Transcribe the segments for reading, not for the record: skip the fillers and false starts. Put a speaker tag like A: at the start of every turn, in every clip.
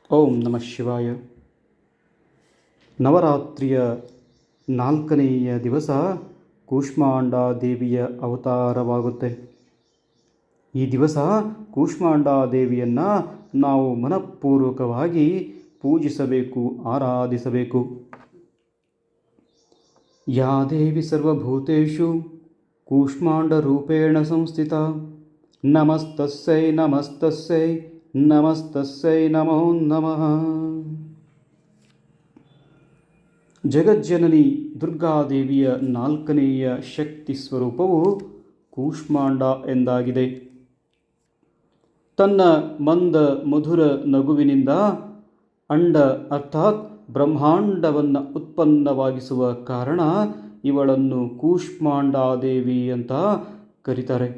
A: ಓಂ ನಮಃ ಶಿವಾಯ. ನವರಾತ್ರಿಯ 4ನೆಯ ದಿವಸ ಕೂಷ್ಮಾಂಡಾ ದೇವಿಯ ಅವತಾರವಾಗುತ್ತೆ. ಈ ದಿವಸ ಕೂಷ್ಮಾಂಡಾ ದೇವಿಯನ್ನು ನಾವು ಮನಃಪೂರ್ವಕವಾಗಿ ಪೂಜಿಸಬೇಕು, ಆರಾಧಿಸಬೇಕು. ಯಾ ದೇವಿ ಸರ್ವಭೂತೇಷು ಕೂಷ್ಮಾಂಡರೂಪೇಣ ಸಂಸ್ಥಿತಾ ನಮಸ್ತಸ್ಸೈ ನಮಸ್ತಸ್ಸೈ ನಮಸ್ತಸ್ಸೈ ನಮೋ ನಮಃ. ಜಗಜ್ಜನನಿ ದುರ್ಗಾದೇವಿಯ 4ನೆಯ ಶಕ್ತಿ ಸ್ವರೂಪವು ಕೂಷ್ಮಾಂಡ ಎಂದಾಗಿದೆ. ತನ್ನ ಮಂದ ಮಧುರ ನಗುವಿನಿಂದ ಅಂಡ ಅರ್ಥಾತ್ ಬ್ರಹ್ಮಾಂಡವನ್ನು ಉತ್ಪನ್ನವಾಗಿಸುವ ಕಾರಣ ಇವಳನ್ನು ಕೂಷ್ಮಾಂಡಾದೇವಿ ಅಂತ ಕರೀತಾರೆ.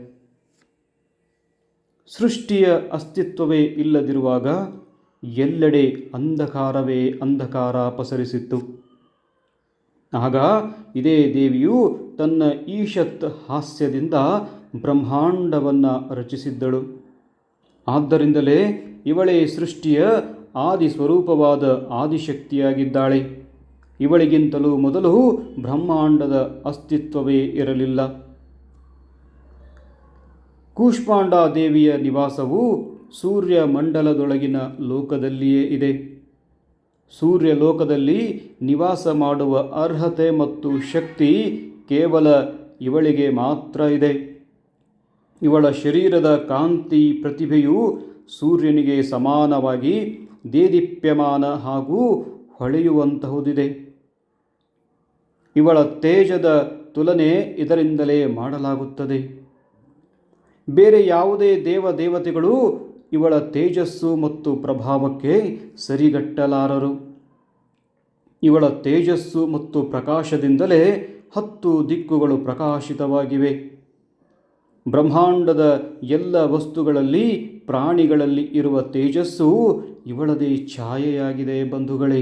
A: ಸೃಷ್ಟಿಯ ಅಸ್ತಿತ್ವವೇ ಇಲ್ಲದಿರುವಾಗ ಎಲ್ಲೆಡೆ ಅಂಧಕಾರವೇ ಅಂಧಕಾರ ಪಸರಿಸಿತ್ತು. ಆಗ ಇದೇ ದೇವಿಯು ತನ್ನ ಈಶತ್ ಹಾಸ್ಯದಿಂದ ಬ್ರಹ್ಮಾಂಡವನ್ನು ರಚಿಸಿದ್ದಳು. ಆದ್ದರಿಂದಲೇ ಇವಳೇ ಸೃಷ್ಟಿಯ ಆದಿ ಸ್ವರೂಪವಾದ ಆದಿಶಕ್ತಿಯಾಗಿದ್ದಾಳೆ. ಇವಳಿಗಿಂತಲೂ ಮೊದಲು ಬ್ರಹ್ಮಾಂಡದ ಅಸ್ತಿತ್ವವೇ ಇರಲಿಲ್ಲ. ಕೂಷ್ಮಾಂಡಾ ದೇವಿಯ ನಿವಾಸವು ಸೂರ್ಯ ಮಂಡಲದೊಳಗಿನ ಲೋಕದಲ್ಲಿಯೇ ಇದೆ. ಸೂರ್ಯ ಲೋಕದಲ್ಲಿ ನಿವಾಸ ಮಾಡುವ ಅರ್ಹತೆ ಮತ್ತು ಶಕ್ತಿ ಕೇವಲ ಇವಳಿಗೆ ಮಾತ್ರ ಇದೆ. ಇವಳ ಶರೀರದ ಕಾಂತಿ ಪ್ರತಿಭೆಯು ಸೂರ್ಯನಿಗೆ ಸಮಾನವಾಗಿ ದೇದೀಪ್ಯಮಾನ ಹಾಗೂ ಹೊಳೆಯುವಂತಹುದಿದೆ. ಇವಳ ತೇಜದ ತುಲನೆ ಇದರಿಂದಲೇ ಮಾಡಲಾಗುತ್ತದೆ. ಬೇರೆ ಯಾವುದೇ ದೇವತೆಗಳು ಇವಳ ತೇಜಸ್ಸು ಮತ್ತು ಪ್ರಭಾವಕ್ಕೆ ಸರಿಗಟ್ಟಲಾರರು. ಇವಳ ತೇಜಸ್ಸು ಮತ್ತು ಪ್ರಕಾಶದಿಂದಲೇ 10 ದಿಕ್ಕುಗಳು ಪ್ರಕಾಶಿತವಾಗಿವೆ. ಬ್ರಹ್ಮಾಂಡದ ಎಲ್ಲ ವಸ್ತುಗಳಲ್ಲಿ, ಪ್ರಾಣಿಗಳಲ್ಲಿ ಇರುವ ತೇಜಸ್ಸು ಇವಳದೇ ಛಾಯೆಯಾಗಿದೆ ಬಂಧುಗಳೇ.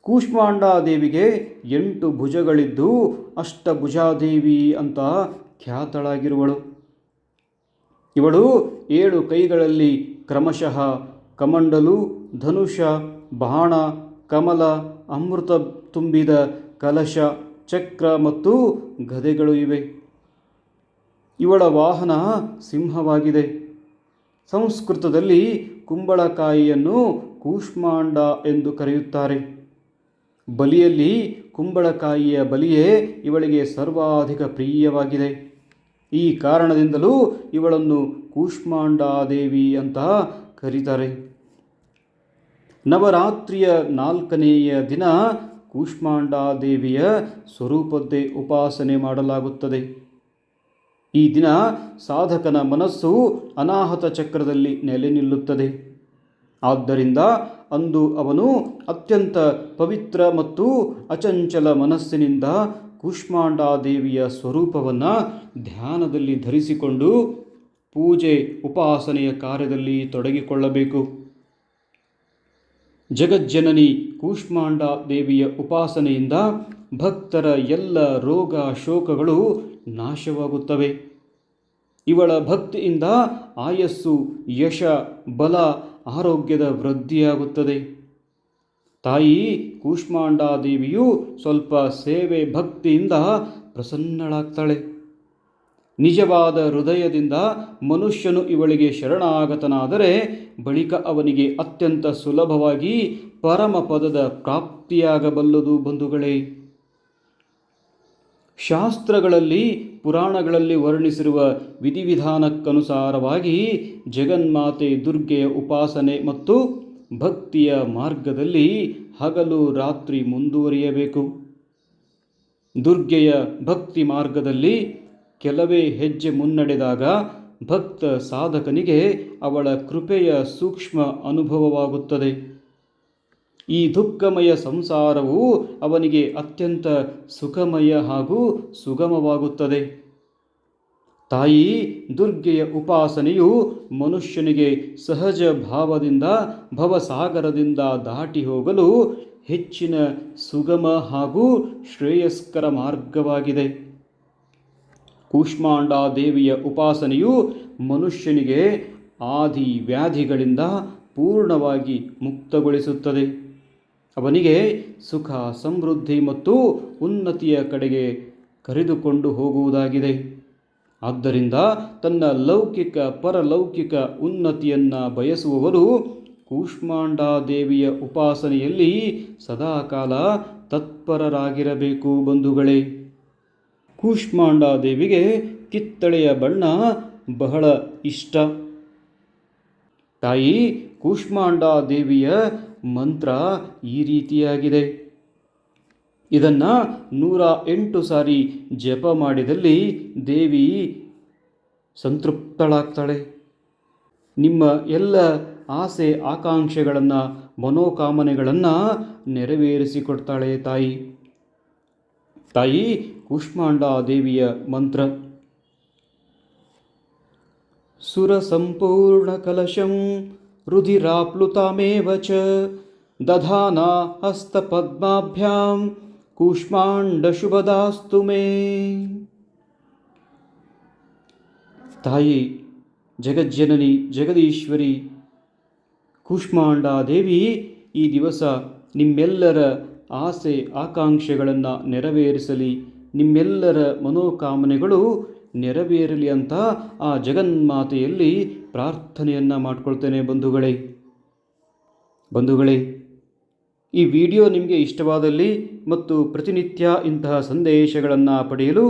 A: ಕೂಷ್ಮಾಂಡಾ ದೇವಿಗೆ 8 ಭುಜಗಳಿದ್ದು ಅಷ್ಟಭುಜಾದೇವಿ ಅಂತ ಖ್ಯಾತಳಾಗಿರುವಳು. ಇವಳು 7 ಕೈಗಳಲ್ಲಿ ಕ್ರಮಶಃ ಕಮಂಡಲು, ಧನುಷ, ಬಾಣ, ಕಮಲ, ಅಮೃತ ತುಂಬಿದ ಕಲಶ, ಚಕ್ರ ಮತ್ತು ಗದೆಗಳು ಇವೆ. ಇವಳ ವಾಹನ ಸಿಂಹವಾಗಿದೆ. ಸಂಸ್ಕೃತದಲ್ಲಿ ಕುಂಬಳಕಾಯಿಯನ್ನು ಕೂಷ್ಮಾಂಡ ಎಂದು ಕರೆಯುತ್ತಾರೆ. ಬಲಿಯಲ್ಲಿ ಕುಂಬಳಕಾಯಿಯ ಬಲಿಯೇ ಇವಳಿಗೆ ಸರ್ವಾಧಿಕ ಪ್ರಿಯವಾಗಿದೆ. ಈ ಕಾರಣದಿಂದಲೂ ಇವಳನ್ನು ಕೂಷ್ಮಾಂಡಾದೇವಿ ಅಂತ ಕರೀತಾರೆ. ನವರಾತ್ರಿಯ 4ನೆಯ ದಿನ ಕೂಷ್ಮಾಂಡಾದೇವಿಯ ಸ್ವರೂಪದ್ದೇ ಉಪಾಸನೆ ಮಾಡಲಾಗುತ್ತದೆ. ಈ ದಿನ ಸಾಧಕನ ಮನಸ್ಸು ಅನಾಹತ ಚಕ್ರದಲ್ಲಿ ನೆಲೆ ನಿಲ್ಲುತ್ತದೆ. ಆದ್ದರಿಂದ ಅಂದು ಅವನು ಅತ್ಯಂತ ಪವಿತ್ರ ಮತ್ತು ಅಚಂಚಲ ಮನಸ್ಸಿನಿಂದ ಕೂಷ್ಮಾಂಡಾದೇವಿಯ ಸ್ವರೂಪವನ್ನು ಧ್ಯಾನದಲ್ಲಿ ಧರಿಸಿಕೊಂಡು ಪೂಜೆ ಉಪಾಸನೆಯ ಕಾರ್ಯದಲ್ಲಿ ತೊಡಗಿಕೊಳ್ಳಬೇಕು. ಜಗಜ್ಜನನಿ ಕೂಷ್ಮಾಂಡಾ ದೇವಿಯ ಉಪಾಸನೆಯಿಂದ ಭಕ್ತರ ಎಲ್ಲ ರೋಗ ಶೋಕಗಳು ನಾಶವಾಗುತ್ತವೆ. ಇವಳ ಭಕ್ತಿಯಿಂದ ಆಯಸ್ಸು, ಯಶ, ಬಲ, ಆರೋಗ್ಯದ ವೃದ್ಧಿಯಾಗುತ್ತದೆ. ತಾಯಿ ಕೂಷ್ಮಾಂಡಾ ದೇವಿಯು ಸ್ವಲ್ಪ ಸೇವೆ ಭಕ್ತಿಯಿಂದ ಪ್ರಸನ್ನಳಾಗ್ತಾಳೆ. ನಿಜವಾದ ಹೃದಯದಿಂದ ಮನುಷ್ಯನು ಇವಳಿಗೆ ಶರಣಾಗತನಾದರೆ ಬಳಿಕ ಅವನಿಗೆ ಅತ್ಯಂತ ಸುಲಭವಾಗಿ ಪರಮಪದದ ಪ್ರಾಪ್ತಿಯಾಗಬಲ್ಲದು ಬಂಧುಗಳೇ. ಶಾಸ್ತ್ರಗಳಲ್ಲಿ, ಪುರಾಣಗಳಲ್ಲಿ ವರ್ಣಿಸಿರುವ ವಿಧಿವಿಧಾನಕ್ಕನುಸಾರವಾಗಿ ಜಗನ್ಮಾತೆ ದುರ್ಗೆಯ ಉಪಾಸನೆ ಮತ್ತು ಭಕ್ತಿಯ ಮಾರ್ಗದಲ್ಲಿ ಹಗಲು ರಾತ್ರಿ ಮುಂದುವರಿಯಬೇಕು. ದುರ್ಗೆಯ ಭಕ್ತಿ ಮಾರ್ಗದಲ್ಲಿ ಕೆಲವೇ ಹೆಜ್ಜೆ ಮುನ್ನಡೆದಾಗ ಭಕ್ತ ಸಾಧಕನಿಗೆ ಅವಳ ಕೃಪೆಯ ಸೂಕ್ಷ್ಮ ಅನುಭವವಾಗುತ್ತದೆ. ಈ ದುಃಖಮಯ ಸಂಸಾರವು ಅವನಿಗೆ ಅತ್ಯಂತ ಸುಖಮಯ ಹಾಗೂ ಸುಗಮವಾಗುತ್ತದೆ. ತಾಯಿ ದುರ್ಗೆಯ ಉಪಾಸನೆಯು ಮನುಷ್ಯನಿಗೆ ಸಹಜ ಭಾವದಿಂದ ಭವಸಾಗರದಿಂದ ದಾಟಿ ಹೋಗಲು ಹೆಚ್ಚಿನ ಸುಗಮ ಹಾಗೂ ಶ್ರೇಯಸ್ಕರ ಮಾರ್ಗವಾಗಿದೆ. ಕೂಷ್ಮಾಂಡಾ ದೇವಿಯ ಉಪಾಸನೆಯು ಮನುಷ್ಯನಿಗೆ ಆದಿ ವ್ಯಾಧಿಗಳಿಂದ ಪೂರ್ಣವಾಗಿ ಮುಕ್ತಗೊಳಿಸುತ್ತದೆ. ಅವನಿಗೆ ಸುಖ, ಸಮೃದ್ಧಿ ಮತ್ತು ಉನ್ನತಿಯ ಕಡೆಗೆ ಕರೆದುಕೊಂಡು ಹೋಗುವುದಾಗಿದೆ. ಆದ್ದರಿಂದ ತನ್ನ ಲೌಕಿಕ ಪರಲೌಕಿಕ ಉನ್ನತಿಯನ್ನು ಬಯಸುವವರು ಕೂಷ್ಮಾಂಡಾದೇವಿಯ ಉಪಾಸನೆಯಲ್ಲಿ ಸದಾಕಾಲ ತತ್ಪರರಾಗಿರಬೇಕು ಬಂಧುಗಳೇ. ಕೂಷ್ಮಾಂಡಾದೇವಿಗೆ ಕಿತ್ತಳೆಯ ಬಣ್ಣ ಬಹಳ ಇಷ್ಟ. ತಾಯಿ ಕೂಷ್ಮಾಂಡಾದೇವಿಯ ಮಂತ್ರ ಈ ರೀತಿಯಾಗಿದೆ. ಇದನ್ನು 108 ಸಾರಿ ಜಪ ಮಾಡಿದಲ್ಲಿ ದೇವಿ ಸಂತೃಪ್ತಳಾಗ್ತಾಳೆ. ನಿಮ್ಮ ಎಲ್ಲ ಆಸೆ ಆಕಾಂಕ್ಷೆಗಳನ್ನು, ಮನೋಕಾಮನೆಗಳನ್ನು ನೆರವೇರಿಸಿಕೊಡ್ತಾಳೆ ತಾಯಿ. ತಾಯಿ ಕೂಷ್ಮಾಂಡಾದೇವಿಯ ಮಂತ್ರ: ಸುರಸಂಪೂರ್ಣ ಕಲಶಂ ರುಧಿರಾಪ್ಲುತಾಮೇವ ಚ ದಧಾನಾ ಹಸ್ತಪದ್ಮಾಭ್ಯಾಂ ಕೂಷ್ಮಾಂಡ ಶುಭದಾಸ್ತು ಮೇ. ತಾಯಿ ಜಗಜ್ಜನನಿ ಜಗದೀಶ್ವರಿ ಕೂಷ್ಮಾಂಡಾದೇವಿ ಈ ದಿವಸ ನಿಮ್ಮೆಲ್ಲರ ಆಸೆ ಆಕಾಂಕ್ಷೆಗಳನ್ನು ನೆರವೇರಿಸಲಿ, ನಿಮ್ಮೆಲ್ಲರ ಮನೋಕಾಮನೆಗಳು ನೆರವೇರಲಿ ಅಂತ ಆ ಜಗನ್ಮಾತೆಯಲ್ಲಿ ಪ್ರಾರ್ಥನೆಯನ್ನು ಮಾಡಿಕೊಳ್ತೇನೆ ಬಂಧುಗಳೇ. ಈ ವಿಡಿಯೋ ನಿಮಗೆ ಇಷ್ಟವಾದಲ್ಲಿ ಮತ್ತು ಪ್ರತಿನಿತ್ಯ ಇಂತಹ ಸಂದೇಶಗಳನ್ನು ಪಡೆಯಲು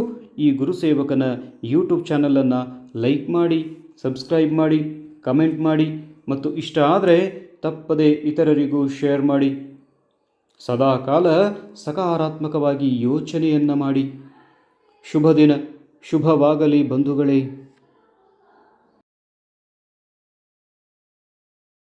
A: ಈ ಗುರುಸೇವಕನ ಯೂಟ್ಯೂಬ್ ಚಾನಲನ್ನು ಲೈಕ್ ಮಾಡಿ, ಸಬ್ಸ್ಕ್ರೈಬ್ ಮಾಡಿ, ಕಮೆಂಟ್ ಮಾಡಿ ಮತ್ತು ಇಷ್ಟ ಆದರೆ ತಪ್ಪದೆ ಇತರರಿಗೂ ಶೇರ್ ಮಾಡಿ. ಸದಾಕಾಲ ಸಕಾರಾತ್ಮಕವಾಗಿ ಯೋಚನೆಯನ್ನು ಮಾಡಿ. ಶುಭ ದಿನ, ಶುಭವಾಗಲಿ ಬಂಧುಗಳೇ.